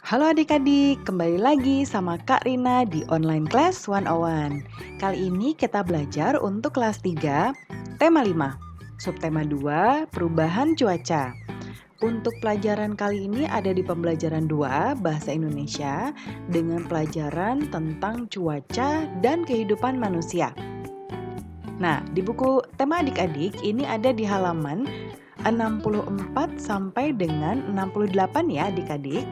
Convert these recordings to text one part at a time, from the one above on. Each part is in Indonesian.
Halo adik-adik, kembali lagi sama Kak Rina di Online Class 101. Kali ini kita belajar untuk kelas 3, tema 5, subtema 2, perubahan cuaca. Untuk pelajaran kali ini ada di pembelajaran 2, Bahasa Indonesia, dengan pelajaran tentang cuaca dan kehidupan manusia. Nah, di buku tema adik-adik ini ada di halaman 64 sampai dengan 68 ya adik-adik.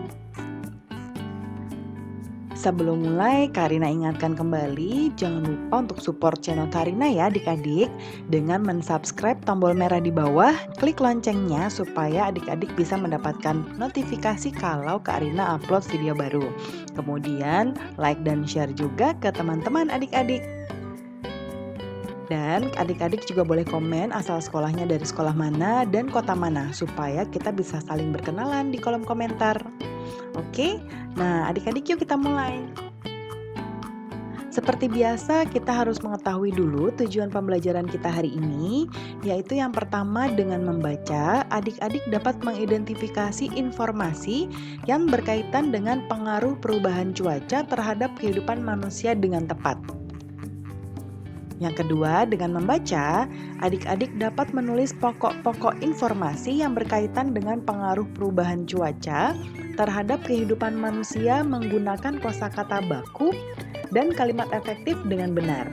Sebelum mulai, Karina ingatkan kembali, jangan lupa untuk support channel Karina ya adik-adik dengan mensubscribe tombol merah di bawah, klik loncengnya supaya adik-adik bisa mendapatkan notifikasi kalau Karina upload video baru. Kemudian, like dan share juga ke teman-teman adik-adik. Dan adik-adik juga boleh komen asal sekolahnya dari sekolah mana dan kota mana supaya kita bisa saling berkenalan di kolom komentar. Oke, nah adik-adik yuk kita mulai. Seperti biasa kita harus mengetahui dulu tujuan pembelajaran kita hari ini, yaitu yang pertama dengan membaca, adik-adik dapat mengidentifikasi informasi yang berkaitan dengan pengaruh perubahan cuaca terhadap kehidupan manusia dengan tepat. Yang kedua, dengan membaca, adik-adik dapat menulis pokok-pokok informasi yang berkaitan dengan pengaruh perubahan cuaca terhadap kehidupan manusia menggunakan kosakata baku dan kalimat efektif dengan benar.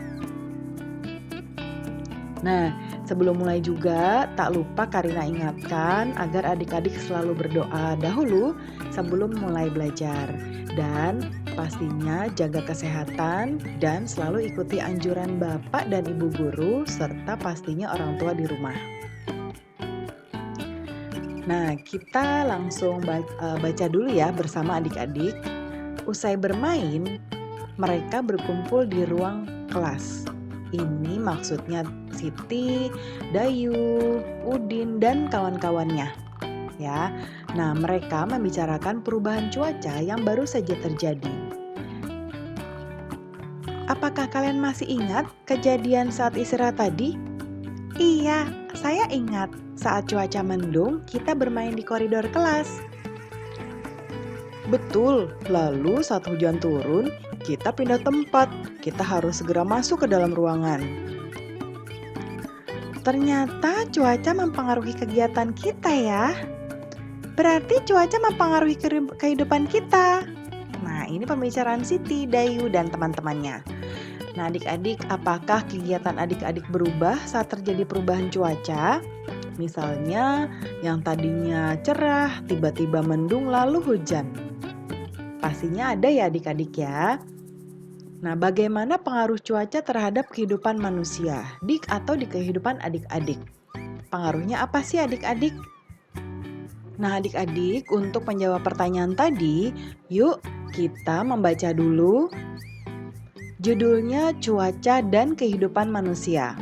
Nah, sebelum mulai juga, tak lupa Karina ingatkan agar adik-adik selalu berdoa dahulu sebelum mulai belajar. Dan pastinya jaga kesehatan dan selalu ikuti anjuran Bapak dan Ibu guru serta pastinya orang tua di rumah. Nah, kita langsung baca dulu ya bersama adik-adik. Usai bermain, mereka berkumpul di ruang kelas. Ini maksudnya Siti, Dayu, Udin, dan kawan-kawannya. Ya, nah mereka membicarakan perubahan cuaca yang baru saja terjadi. Apakah kalian masih ingat kejadian saat istirahat tadi? Iya, saya ingat. Saat cuaca mendung, kita bermain di koridor kelas. Betul, lalu saat hujan turun, kita pindah tempat. Kita harus segera masuk ke dalam ruangan. Ternyata cuaca mempengaruhi kegiatan kita ya. Berarti cuaca mempengaruhi kehidupan kita. Nah, ini pembicaraan Siti, Dayu, dan teman-temannya. Nah, adik-adik, apakah kegiatan adik-adik berubah saat terjadi perubahan cuaca? Misalnya, yang tadinya cerah, tiba-tiba mendung lalu hujan. Pastinya ada ya adik-adik ya. Nah, bagaimana pengaruh cuaca terhadap kehidupan manusia di kehidupan adik-adik? Pengaruhnya apa sih adik-adik? Nah adik-adik, untuk menjawab pertanyaan tadi, yuk kita membaca dulu. Judulnya Cuaca dan Kehidupan Manusia.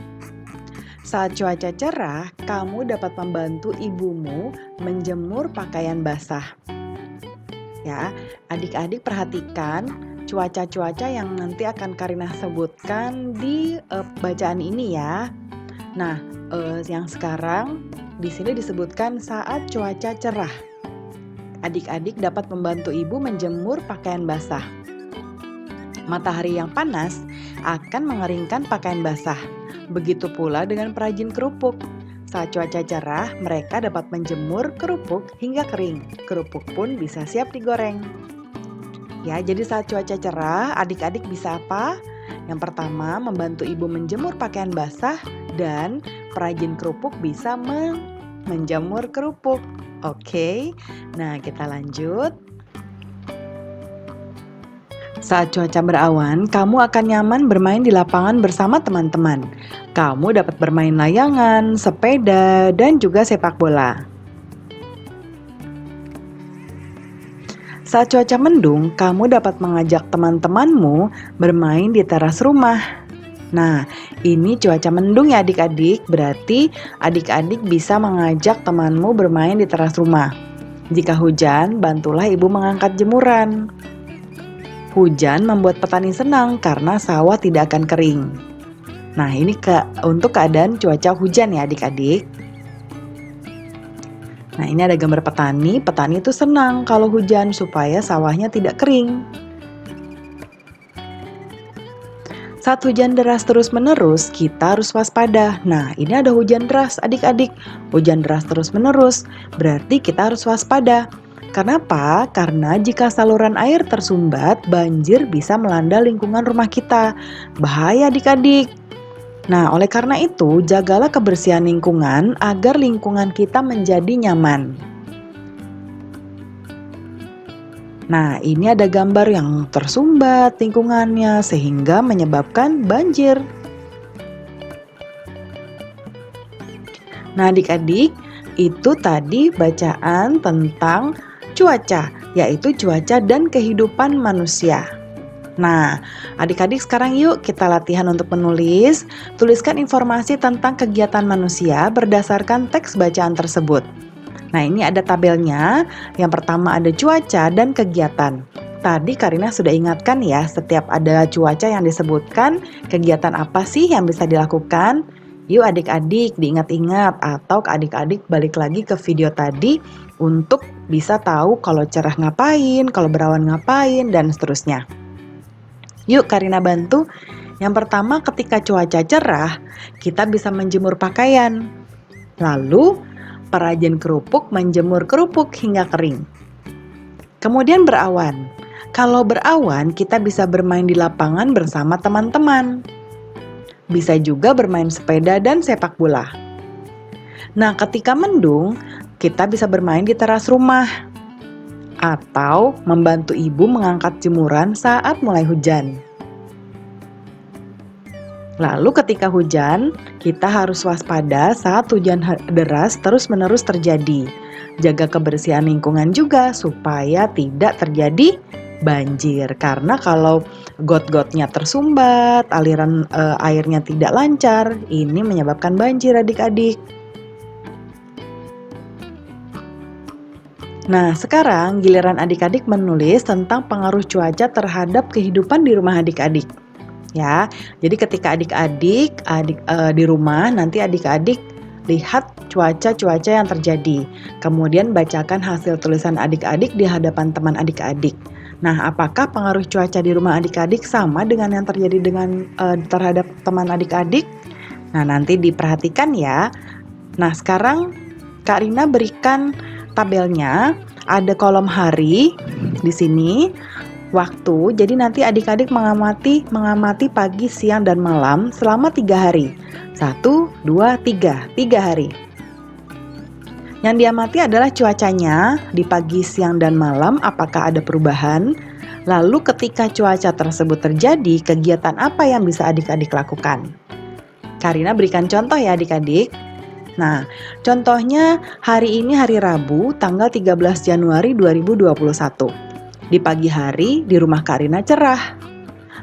Saat cuaca cerah, kamu dapat membantu ibumu menjemur pakaian basah. Ya, adik-adik perhatikan cuaca-cuaca yang nanti akan Karina sebutkan di bacaan ini ya. Nah, yang sekarang di sini disebutkan saat cuaca cerah. Adik-adik dapat membantu ibu menjemur pakaian basah. Matahari yang panas akan mengeringkan pakaian basah. Begitu pula dengan perajin kerupuk. Saat cuaca cerah, mereka dapat menjemur kerupuk hingga kering. Kerupuk pun bisa siap digoreng. Ya, jadi saat cuaca cerah, adik-adik bisa apa? Yang pertama, membantu ibu menjemur pakaian basah dan perajin kerupuk bisa menjemur kerupuk. Oke, nah kita lanjut. Saat cuaca berawan, kamu akan nyaman bermain di lapangan bersama teman-teman. Kamu dapat bermain layangan, sepeda, dan juga sepak bola. Saat cuaca mendung, kamu dapat mengajak teman-temanmu bermain di teras rumah. Nah, ini cuaca mendung ya adik-adik, berarti adik-adik bisa mengajak temanmu bermain di teras rumah. Jika hujan, bantulah ibu mengangkat jemuran. Hujan membuat petani senang karena sawah tidak akan kering. Nah, ini untuk keadaan cuaca hujan ya adik-adik. Nah, ini ada gambar petani. Petani itu senang kalau hujan supaya sawahnya tidak kering. Saat hujan deras terus-menerus, kita harus waspada. Nah, ini ada hujan deras, adik-adik. Hujan deras terus-menerus, berarti kita harus waspada. Kenapa? Karena jika saluran air tersumbat, banjir bisa melanda lingkungan rumah kita. Bahaya adik-adik. Nah, oleh karena itu, jagalah kebersihan lingkungan agar lingkungan kita menjadi nyaman. Nah, ini ada gambar yang tersumbat lingkungannya sehingga menyebabkan banjir. Nah, adik-adik, itu tadi bacaan tentang cuaca, yaitu cuaca dan kehidupan manusia. Nah, adik-adik sekarang yuk kita latihan untuk menulis. Tuliskan informasi tentang kegiatan manusia berdasarkan teks bacaan tersebut. Nah, ini ada tabelnya. Yang pertama ada cuaca dan kegiatan. Tadi Karina sudah ingatkan ya, setiap ada cuaca yang disebutkan, kegiatan apa sih yang bisa dilakukan? Yuk adik-adik diingat-ingat atau adik-adik balik lagi ke video tadi untuk bisa tahu kalau cerah ngapain, kalau berawan ngapain, dan seterusnya. Yuk Karina bantu. Yang pertama, ketika cuaca cerah, kita bisa menjemur pakaian. Lalu, perajin kerupuk menjemur kerupuk hingga kering. Kemudian berawan. Kalau berawan, kita bisa bermain di lapangan bersama teman-teman. Bisa juga bermain sepeda dan sepak bola. Nah, ketika mendung, kita bisa bermain di teras rumah atau membantu ibu mengangkat jemuran saat mulai hujan. Lalu ketika hujan, kita harus waspada saat hujan deras terus-menerus terjadi. Jaga kebersihan lingkungan juga supaya tidak terjadi banjir. Karena kalau got-gotnya tersumbat, aliran airnya tidak lancar, ini menyebabkan banjir adik-adik. Nah, sekarang giliran adik-adik menulis tentang pengaruh cuaca terhadap kehidupan di rumah adik-adik. Ya, jadi ketika adik-adik di rumah, nanti adik-adik lihat cuaca-cuaca yang terjadi. Kemudian bacakan hasil tulisan adik-adik di hadapan teman adik-adik. Nah, apakah pengaruh cuaca di rumah adik-adik sama dengan yang terjadi terhadap teman adik-adik? Nah, nanti diperhatikan ya. Nah, sekarang Kak Rina berikan tabelnya, ada kolom hari di sini, waktu. Jadi nanti adik-adik mengamati pagi, siang, dan malam selama 3 hari. 1, 2, 3 hari. Yang diamati adalah cuacanya di pagi, siang, dan malam, apakah ada perubahan. Lalu ketika cuaca tersebut terjadi, kegiatan apa yang bisa adik-adik lakukan? Karina berikan contoh ya adik-adik. Nah, contohnya hari ini hari Rabu, tanggal 13 Januari 2021. Di pagi hari, di rumah Karina cerah.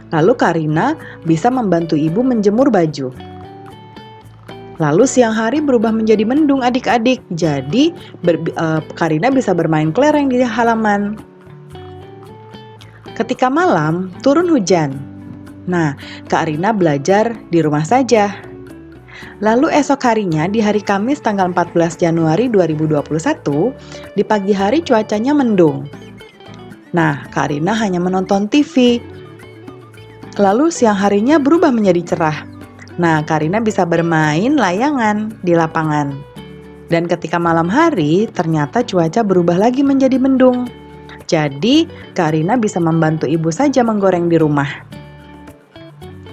Lalu Karina bisa membantu ibu menjemur baju. Lalu siang hari berubah menjadi mendung adik-adik. Jadi, Karina bisa bermain kelereng di halaman. Ketika malam, turun hujan. Nah, Karina belajar di rumah saja. Lalu esok harinya di hari Kamis tanggal 14 Januari 2021, di pagi hari cuacanya mendung. Nah, Karina hanya menonton TV. Lalu siang harinya berubah menjadi cerah. Nah, Karina bisa bermain layangan di lapangan. Dan ketika malam hari, ternyata cuaca berubah lagi menjadi mendung. Jadi, Karina bisa membantu ibu saja menggoreng di rumah.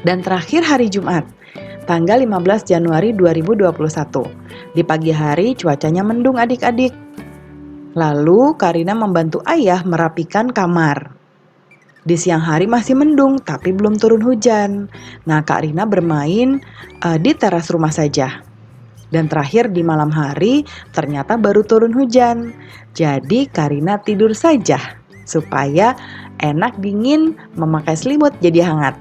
Dan terakhir hari Jumat, tanggal 15 Januari 2021. Di pagi hari cuacanya mendung adik-adik. Lalu Karina membantu ayah merapikan kamar. Di siang hari masih mendung tapi belum turun hujan. Nah, Karina bermain di teras rumah saja. Dan terakhir di malam hari ternyata baru turun hujan. Jadi Karina tidur saja supaya enak dingin, memakai selimut jadi hangat.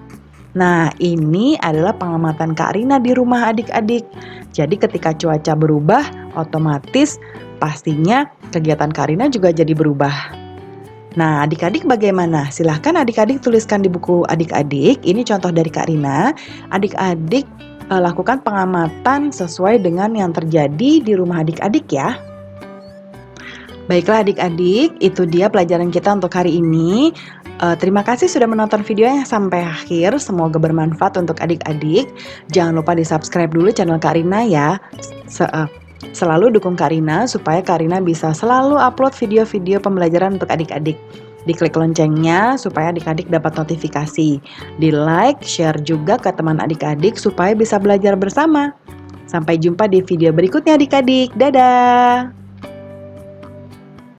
Nah, ini adalah pengamatan Kak Rina di rumah adik-adik. Jadi ketika cuaca berubah, otomatis pastinya kegiatan Kak Rina juga jadi berubah. Nah, adik-adik bagaimana? Silahkan adik-adik tuliskan di buku adik-adik. Ini contoh dari Kak Rina. Adik-adik lakukan pengamatan sesuai dengan yang terjadi di rumah adik-adik ya. Baiklah adik-adik, itu dia pelajaran kita untuk hari ini. Terima kasih sudah menonton videonya sampai akhir, semoga bermanfaat untuk adik-adik. Jangan lupa di-subscribe dulu channel Kak Rina ya. Selalu dukung Kak Rina supaya Kak Rina bisa selalu upload video-video pembelajaran untuk adik-adik. Diklik loncengnya supaya adik-adik dapat notifikasi. Di-like, share juga ke teman adik-adik supaya bisa belajar bersama. Sampai jumpa di video berikutnya adik-adik. Dadah!